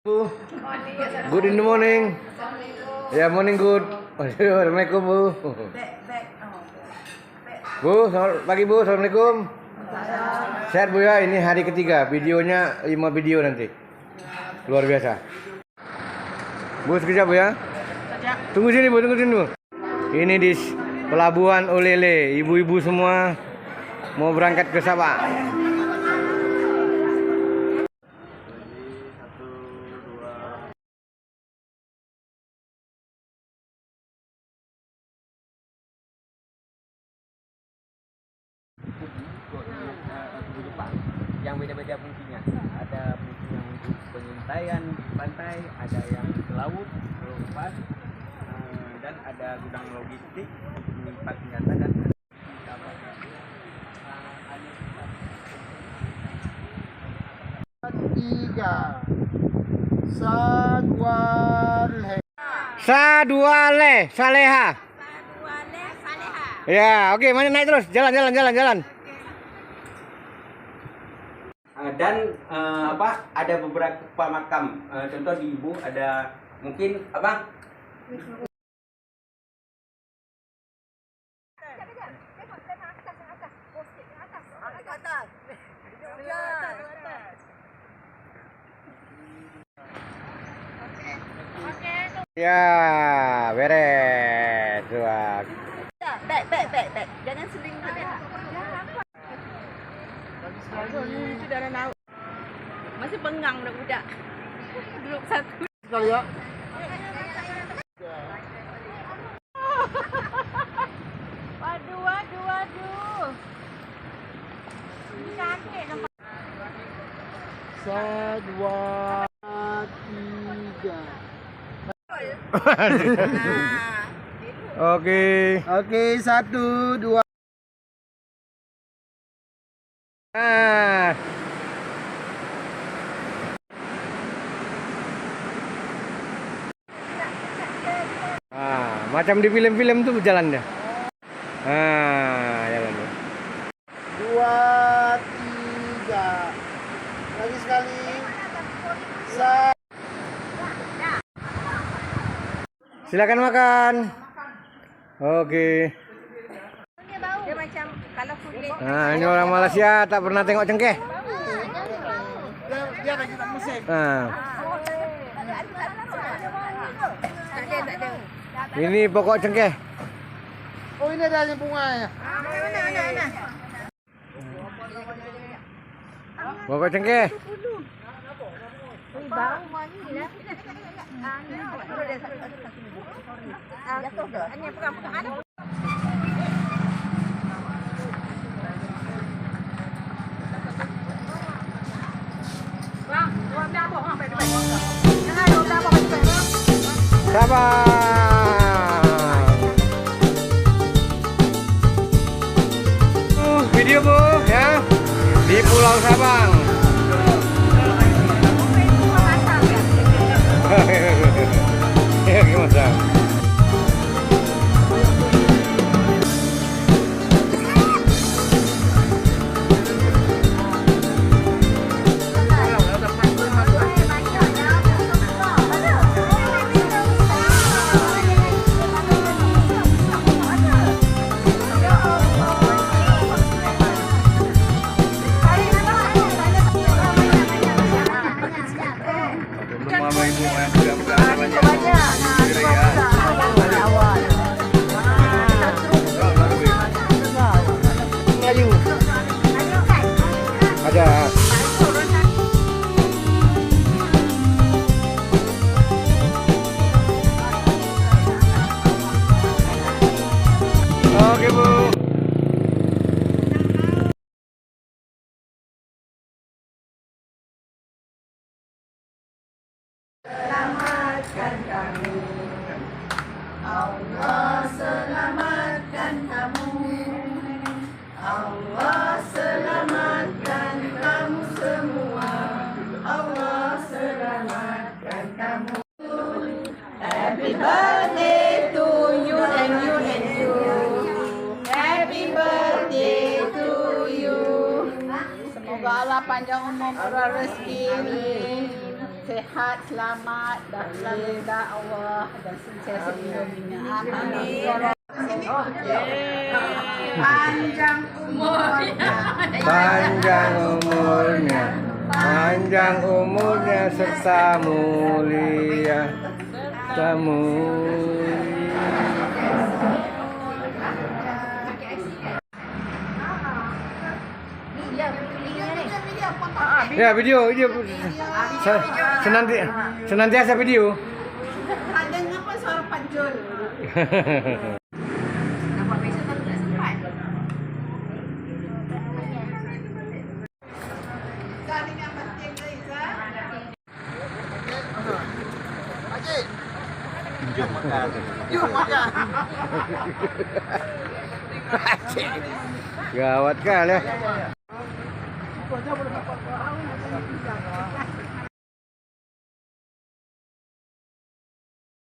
Good in the morning. Ya, morning good. Assalamualaikum Bu. Bu, selamat pagi Bu. Assalamualaikum. Sehat Bu ya. Ini hari ketiga. Videonya 5 video nanti. Luar biasa. Bu, sekejap Bu ya. Tunggu sini Bu, tunggu sini Bu. Ini di pelabuhan Olele. Ibu-ibu semua mau berangkat ke Sabah. Yang beda-beda fungsinya. Ada fungsinya untuk pengintaian di pantai, ada yang ke laut, lepas, dan ada gudang logistik untuk menyimpan senjata dan tiga Sadwale Saleha. Ya, oke, mana naik terus. Jalan. dan ada beberapa makam, contoh di Ibu ada mungkin apa Ya, beres. Wah. Baik. Jangan seling dia. Ini sudah ada masih pengang budak-budak. Duduk satu. sekali ya. Waduh. Ini sakit nampak. Sadwa tiga. Oke. Oke, 1, 2. Nah. Macam di film-film tuh jalannya. Jalannya. 2, 3. Lagi sekali. Silakan makan. Oke. Dia macam kalau kulit. Nah, ini orang Malaysia tak pernah tengok cengkeh. Dia lagi tak musik. Nah, Tak ada. ini pokok cengkeh. Oh, ini ada yang bunganya. Mana? Pokok cengkeh. Bau wangi lah. Jatuh ke? Hanya pegang ada. Bang, dua berapa orang baik-baik? Jangan dua berapa baik-baik. Sabar. Video Bu ya di Pulau Sabang. Ya gimana? Ada. Oke Bu. Selamatkan kami, Allah selamatkan kamu, Allah selamatkan kamu semua, Allah selamatkan kamu. Happy birthday to you and you. Happy birthday to you. Semoga Allah panjang umur, murah rezeki. sehat, selamat, dan selalu Allah dan sukses sedunia. Amin. Panjang umurnya. Panjang umurnya, panjang umurnya serta mulia, serta mulia. Ya video. Senantiasa video. Ada ngapa suara panjul? Nampak besok tak sempat. Kami yang penting guys, Pakcik. Jom makan. Jom makan. Gawat kali ya.